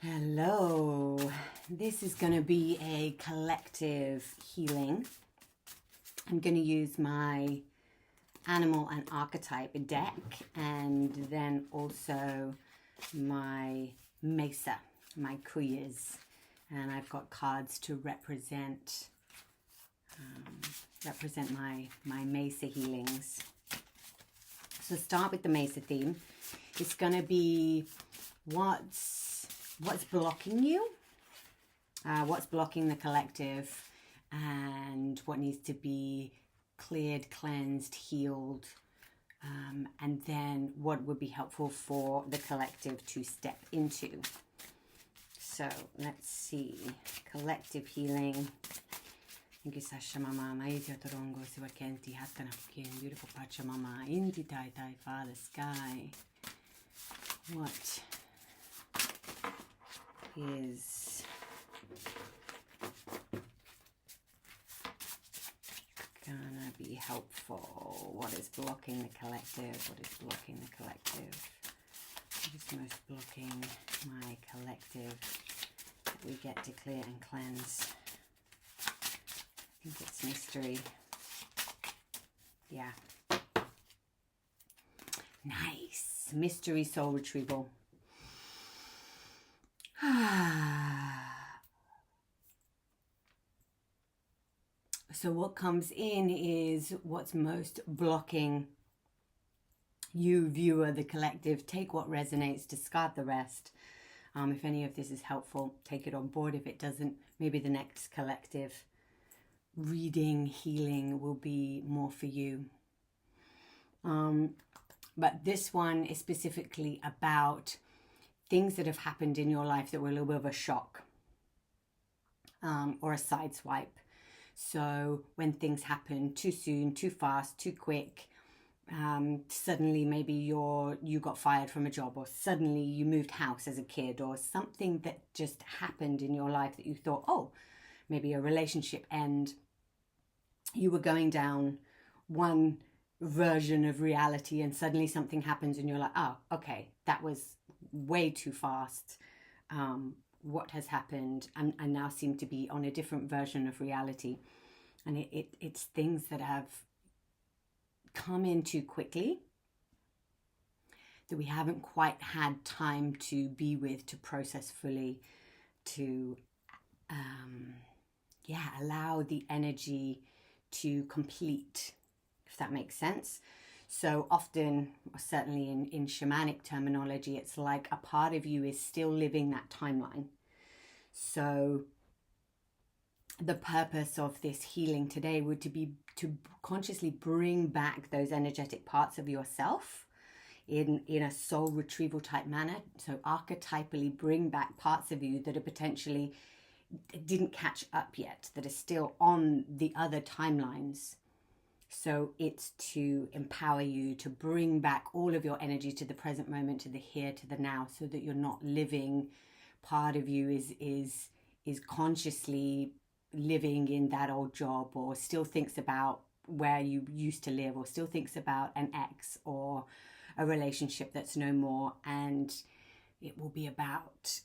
Hello, this is going to be a collective healing. I'm going to use my animal and archetype deck and then also my Mesa, my kuyas, and I've got cards to represent my Mesa healings. So start with the Mesa theme. It's going to be what's blocking you, what's blocking the collective, and what needs to be cleared, cleansed, healed, and then what would be helpful for the collective to step into. So let's see, collective healing. Thank you, Sasha Mama. Maiti Otorongo, Siwakenti, Hatanapkin, beautiful Pachamama, Indi Tai Tai, Father Sky. What is gonna be helpful? What is blocking the collective? What is blocking the collective? What is most blocking my collective that we get to clear and cleanse? I think it's mystery. Yeah. Nice. Mystery soul retrieval. So what comes in is what's most blocking you, viewer, the collective. Take what resonates, discard the rest. If any of this is helpful, take it on board. If it doesn't, maybe the next collective reading, healing will be more for you. But this one is specifically about things that have happened in your life that were a little bit of a shock, or a sideswipe. So when things happen too soon, too fast, too quick, suddenly maybe you got fired from a job, or suddenly you moved house as a kid, or something that just happened in your life that you thought, oh, maybe a relationship end. You were going down one version of reality and suddenly something happens and you're like, oh, okay, that was way too fast. What has happened? I now seem to be on a different version of reality. And it's things that have come in too quickly, that we haven't quite had time to be with, to process fully, to allow the energy to complete, if that makes sense. So often, or certainly in shamanic terminology, it's like a part of you is still living that timeline. So the purpose of this healing today would be to consciously bring back those energetic parts of yourself in a soul retrieval type manner. So archetypally bring back parts of you that are potentially didn't catch up yet, that are still on the other timelines. So it's to empower you to bring back all of your energy to the present moment, to the here, to the now, so that you're not living. Part of you is consciously living in that old job, or still thinks about where you used to live, or still thinks about an ex or a relationship that's no more. And it will be about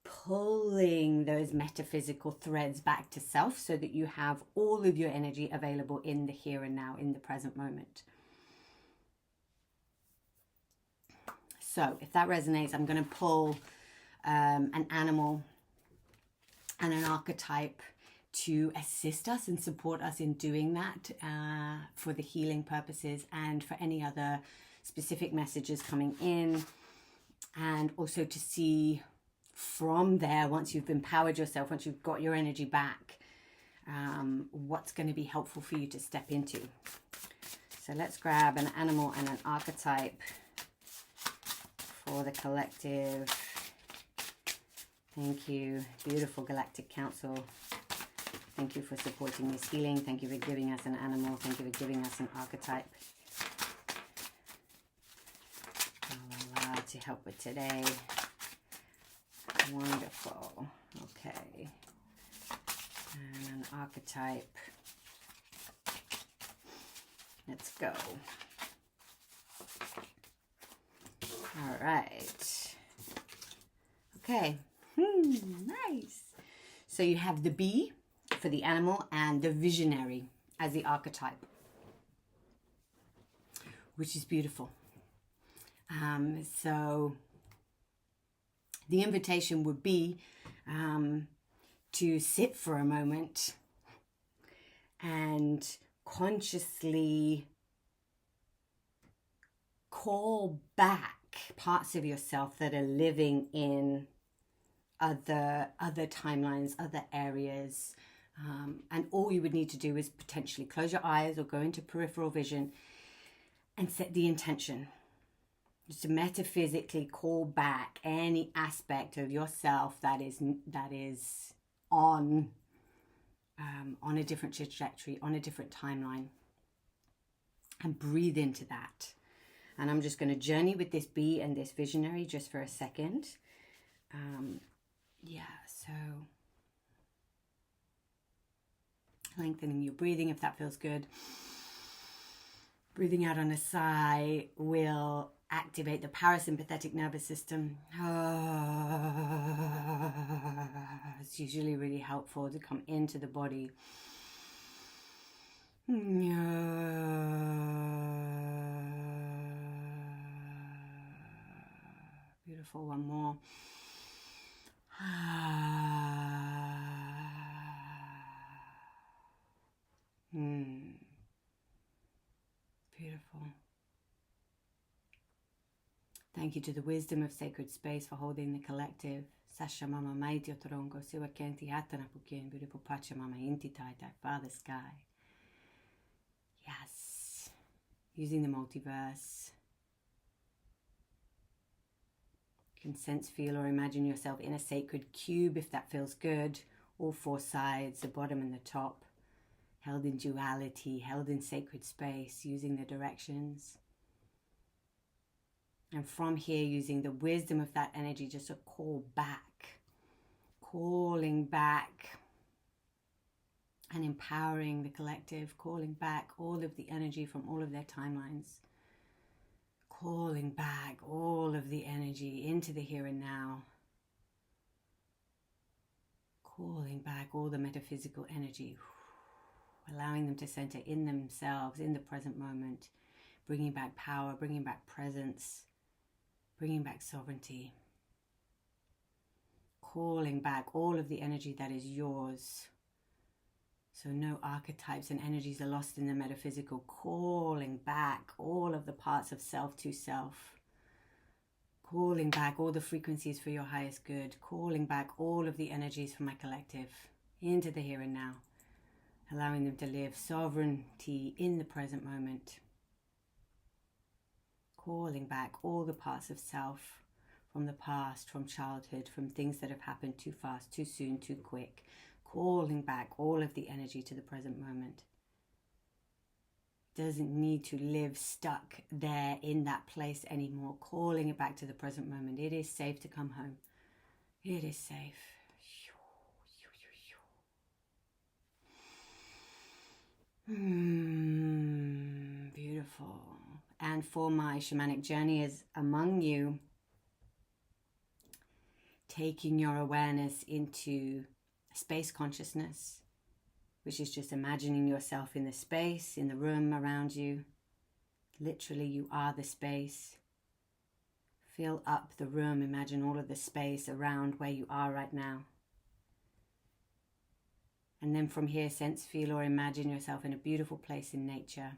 pulling those metaphysical threads back to self, so that you have all of your energy available in the here and now, in the present moment. So if that resonates, I'm going to pull an animal and an archetype to assist us and support us in doing that, for the healing purposes and for any other specific messages coming in, and also to see from there, once you've empowered yourself, once you've got your energy back, what's going to be helpful for you to step into. So let's grab an animal and an archetype for the collective. Thank you, beautiful Galactic Council. Thank you for supporting this healing. Thank you for giving us an animal. Thank you for giving us an archetype. To help with today. Wonderful. Okay. And an archetype. Let's go. All right. Okay, nice. So you have the bee for the animal and the visionary as the archetype, which is beautiful. So the invitation would be to sit for a moment and consciously call back parts of yourself that are living in other timelines, other areas. And all you would need to do is potentially close your eyes or go into peripheral vision and set the intention. Just to metaphysically call back any aspect of yourself that is on a different trajectory, on a different timeline, and breathe into that. And I'm just going to journey with this bee and this visionary just for a second. So lengthening your breathing if that feels good. Breathing out on a sigh will activate the parasympathetic nervous system. It's usually really helpful to come into the body. Beautiful, one more. Beautiful. Thank you to the wisdom of sacred space for holding the collective. Sasha Mama Maiti Otorongo Siwa Kenti Hatana Pukin, beautiful Pacha Mama Inti Tai Tai, Father Sky. Yes. Using the multiverse. You can sense, feel, or imagine yourself in a sacred cube if that feels good. All four sides, the bottom and the top. Held in duality, held in sacred space, using the directions. And from here, using the wisdom of that energy, just to call back, calling back and empowering the collective, calling back all of the energy from all of their timelines, calling back all of the energy into the here and now, calling back all the metaphysical energy, allowing them to center in themselves, in the present moment, bringing back power, bringing back presence, bringing back sovereignty, calling back all of the energy that is yours. So no archetypes and energies are lost in the metaphysical, calling back all of the parts of self to self, calling back all the frequencies for your highest good, calling back all of the energies from my collective into the here and now, allowing them to live sovereignty in the present moment. Calling back all the parts of self from the past, from childhood, from things that have happened too fast, too soon, too quick. Calling back all of the energy to the present moment. Doesn't need to live stuck there in that place anymore. Calling it back to the present moment. It is safe to come home. It is safe. Beautiful. And for my shamanic journey is among you, taking your awareness into space consciousness, which is just imagining yourself in the space, in the room around you. Literally, you are the space. Fill up the room. Imagine all of the space around where you are right now. And then from here, sense, feel, or imagine yourself in a beautiful place in nature.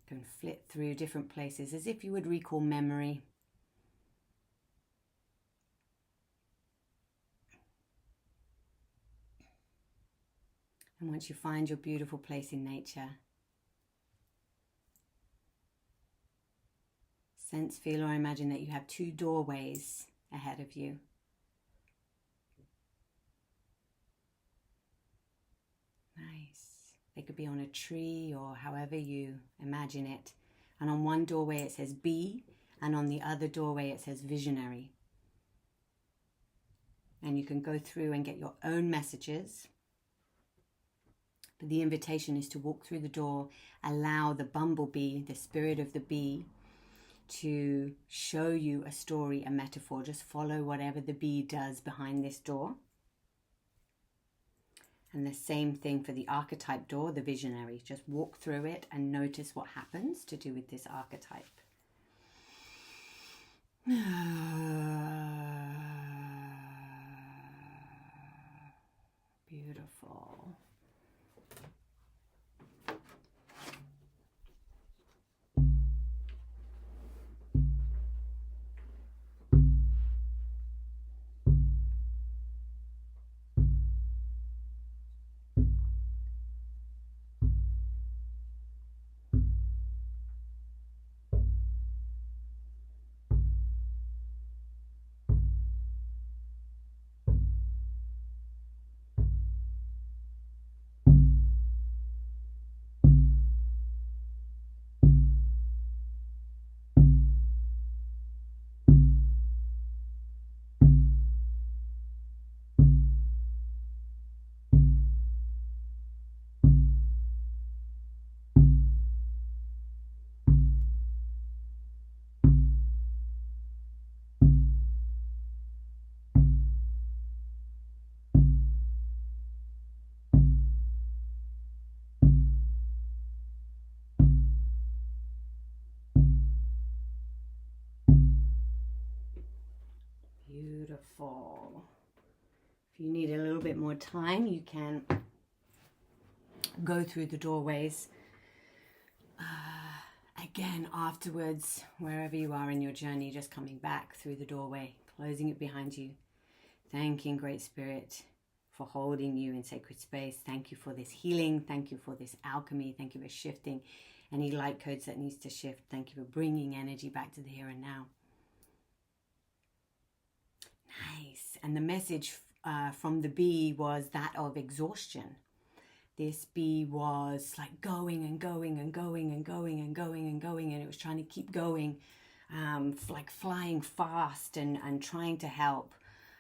You can flip through different places as if you would recall memory. And once you find your beautiful place in nature, sense, feel, or imagine that you have two doorways ahead of you. Nice. They could be on a tree or however you imagine it. And on one doorway it says bee, and on the other doorway it says visionary. And you can go through and get your own messages. But the invitation is to walk through the door, allow the bumblebee, the spirit of the bee, to show you a story, a metaphor. Just follow whatever the bee does behind this door. And the same thing for the archetype door, the visionary. Just walk through it and notice what happens to do with this archetype. Beautiful. Beautiful. If you need a little bit more time, you can go through the doorways again afterwards, wherever you are in your journey, just coming back through the doorway, closing it behind you, thanking Great Spirit for holding you in sacred space. Thank you for this healing. Thank you for this alchemy. Thank you for shifting any light codes that needs to shift. Thank you for bringing energy back to the here and now. Nice. And the message from the bee was that of exhaustion. This bee was like going and going and going and going and going and going, and it was trying to keep going, like flying fast and trying to help.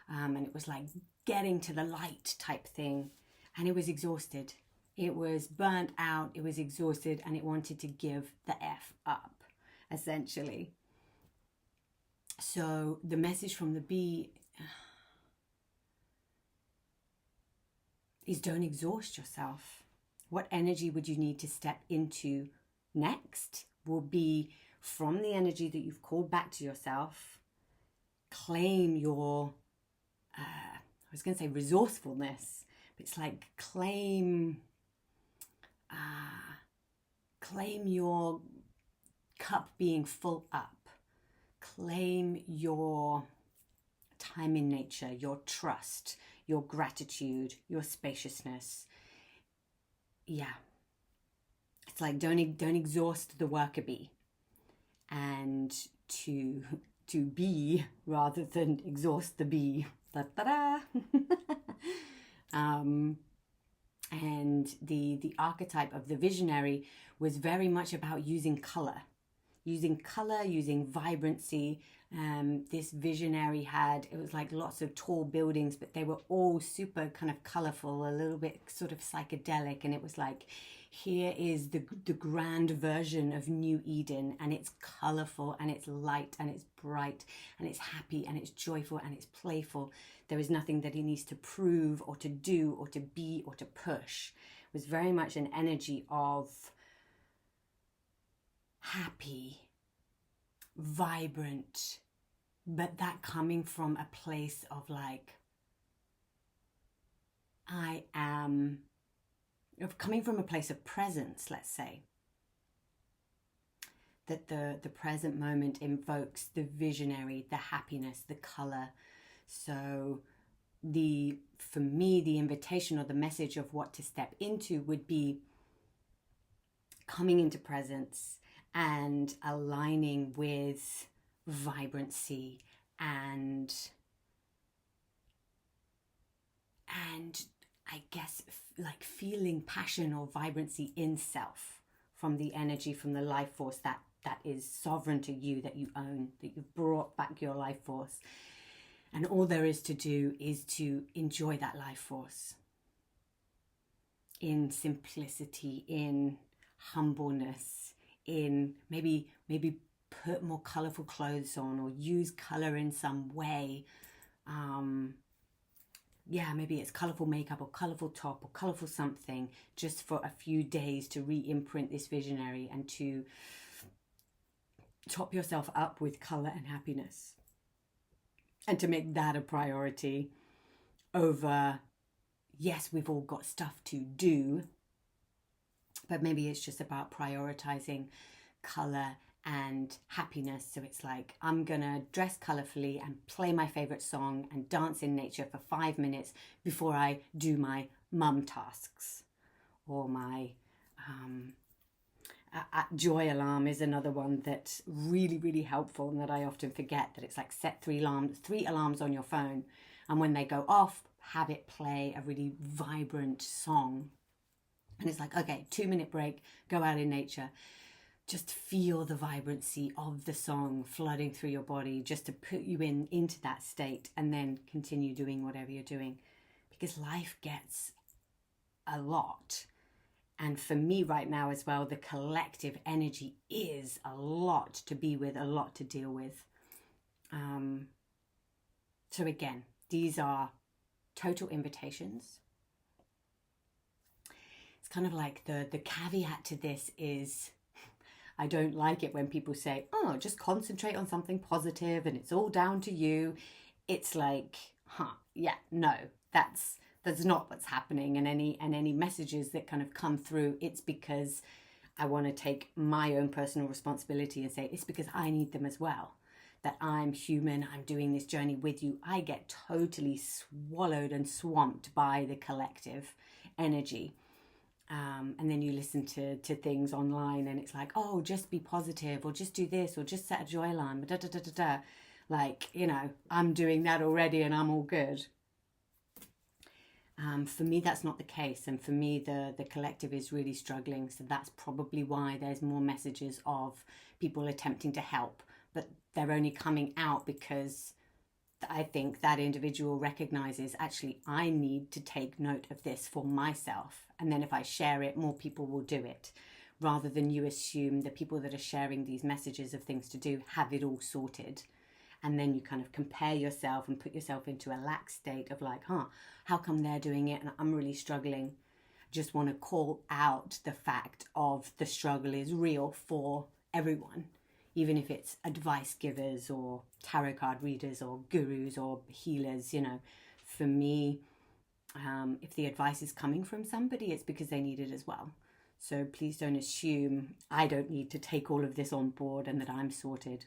And it was like getting to the light type thing. And it was exhausted. It was burnt out. It was exhausted, and it wanted to give the F up, essentially. So the message from the bee is don't exhaust yourself. What energy would you need to step into next will be from the energy that you've called back to yourself. Claim your, I was going to say resourcefulness, but it's like claim your cup being full up. Claim your time in nature, your trust, your gratitude, your spaciousness. Yeah. It's like don't exhaust the worker bee, and to be rather than exhaust the bee. Da-da-da. And the archetype of the visionary was very much about using color, using vibrancy. This visionary it was like lots of tall buildings, but they were all super kind of colorful, a little bit sort of psychedelic. And it was like, here is the grand version of New Eden, and it's colorful and it's light and it's bright and it's happy and it's joyful and it's playful. There is nothing that he needs to prove or to do or to be or to push. It was very much an energy of happy, vibrant, but that coming from a place of like, coming from a place of presence, let's say. That the present moment invokes the visionary, the happiness, the color. So for me, the invitation or the message of what to step into would be coming into presence and aligning with vibrancy and I guess like feeling passion or vibrancy in self from the energy, from the life force that is sovereign to you, that you own, that you've brought back your life force. And all there is to do is to enjoy that life force in simplicity, in humbleness, in maybe put more colorful clothes on or use color in some way. Yeah, maybe it's colorful makeup or colorful top or colorful something, just for a few days to re-imprint this visionary and to top yourself up with color and happiness, and to make that a priority over, yes, we've all got stuff to do, but maybe it's just about prioritizing color and happiness. So it's like, I'm gonna dress colorfully and play my favorite song and dance in nature for 5 minutes before I do my mum tasks. Or my joy alarm is another one that's really, really helpful, and that I often forget, that it's like set 3 alarms on your phone, and when they go off, have it play a really vibrant song. And it's like, okay, 2-minute break, go out in nature. Just feel the vibrancy of the song flooding through your body, just to put you into that state, and then continue doing whatever you're doing, because life gets a lot. And for me right now as well, the collective energy is a lot to be with, a lot to deal with. So again, these are total invitations. It's kind of like the caveat to this is, I don't like it when people say, oh, just concentrate on something positive and it's all down to you. It's like, yeah, no, that's not what's happening. And any messages that kind of come through, it's because I want to take my own personal responsibility and say, it's because I need them as well. That I'm human, I'm doing this journey with you. I get totally swallowed and swamped by the collective energy. And then you listen to things online and it's like, oh, just be positive, or just do this, or just set a joy alarm, like, I'm doing that already and I'm all good. For me, that's not the case. And for me, the collective is really struggling. So that's probably why there's more messages of people attempting to help, but they're only coming out because I think that individual recognizes, actually, I need to take note of this for myself. And then if I share it, more people will do it, rather than you assume the people that are sharing these messages of things to do have it all sorted. And then you kind of compare yourself and put yourself into a lax state of like, how come they're doing it and I'm really struggling? Just want to call out the fact of the struggle is real for everyone. Even if it's advice givers or tarot card readers or gurus or healers, for me, if the advice is coming from somebody, it's because they need it as well. So please don't assume I don't need to take all of this on board and that I'm sorted.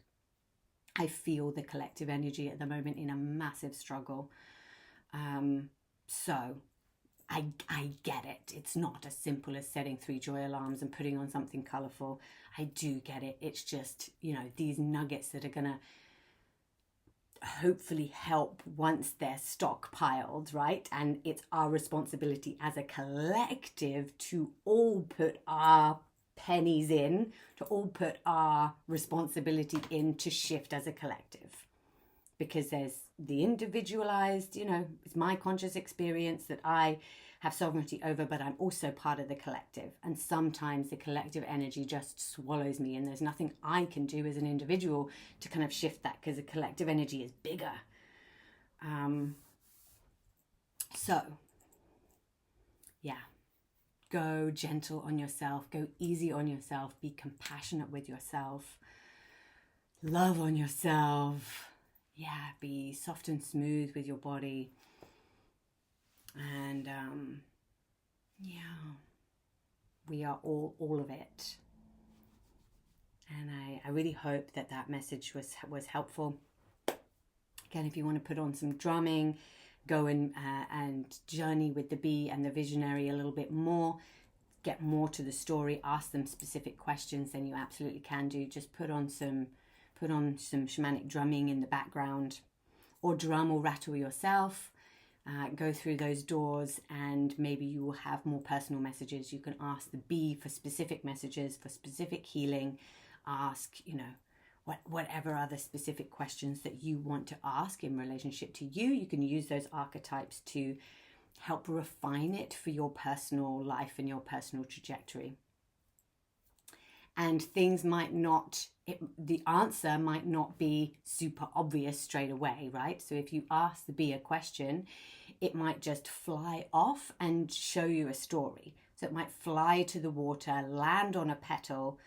I feel the collective energy at the moment in a massive struggle. So I get it. It's not as simple as setting 3 joy alarms and putting on something colourful. I do get it. It's just, these nuggets that are going to hopefully help once they're stockpiled, right? And it's our responsibility as a collective to all put our pennies in, to all put our responsibility in to shift as a collective. Because there's the individualized, it's my conscious experience that I have sovereignty over, but I'm also part of the collective. And sometimes the collective energy just swallows me, and there's nothing I can do as an individual to kind of shift that, because the collective energy is bigger. So, yeah, go gentle on yourself, go easy on yourself, be compassionate with yourself, love on yourself. Yeah, be soft and smooth with your body. And we are all of it. And I really hope that message was helpful. Again, if you want to put on some drumming, go and journey with the bee and the visionary a little bit more, get more to the story, ask them specific questions, then you absolutely can do. Just put on some shamanic drumming in the background, or drum or rattle yourself. Go through those doors, and maybe you will have more personal messages. You can ask the bee for specific messages, for specific healing. Ask, whatever other specific questions that you want to ask in relationship to you. You can use those archetypes to help refine it for your personal life and your personal trajectory. and things might not, the answer might not be super obvious straight away, right? So if you ask the bee a question, it might just fly off and show you a story. So it might fly to the water, land on a petal,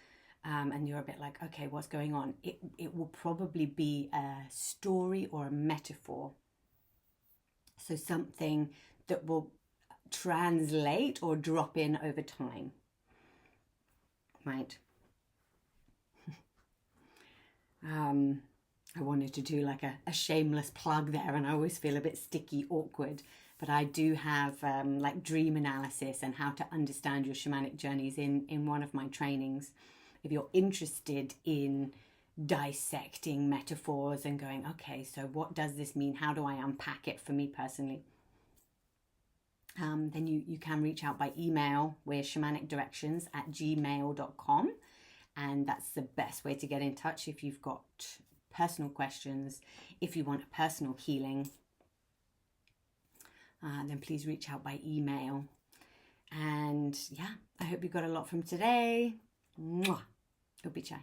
and you're a bit like, okay, what's going on? It will probably be a story or a metaphor. So something that will translate or drop in over time, right? I wanted to do like a shameless plug there, and I always feel a bit sticky, awkward, but I do have like dream analysis and how to understand your shamanic journeys in one of my trainings. If you're interested in dissecting metaphors and going, okay, so what does this mean? How do I unpack it for me personally? Then you can reach out by email. We're shamanicdirections@gmail.com. And that's the best way to get in touch if you've got personal questions. If you want a personal healing, then please reach out by email. And yeah, I hope you got a lot from today. Mwah. Upichai.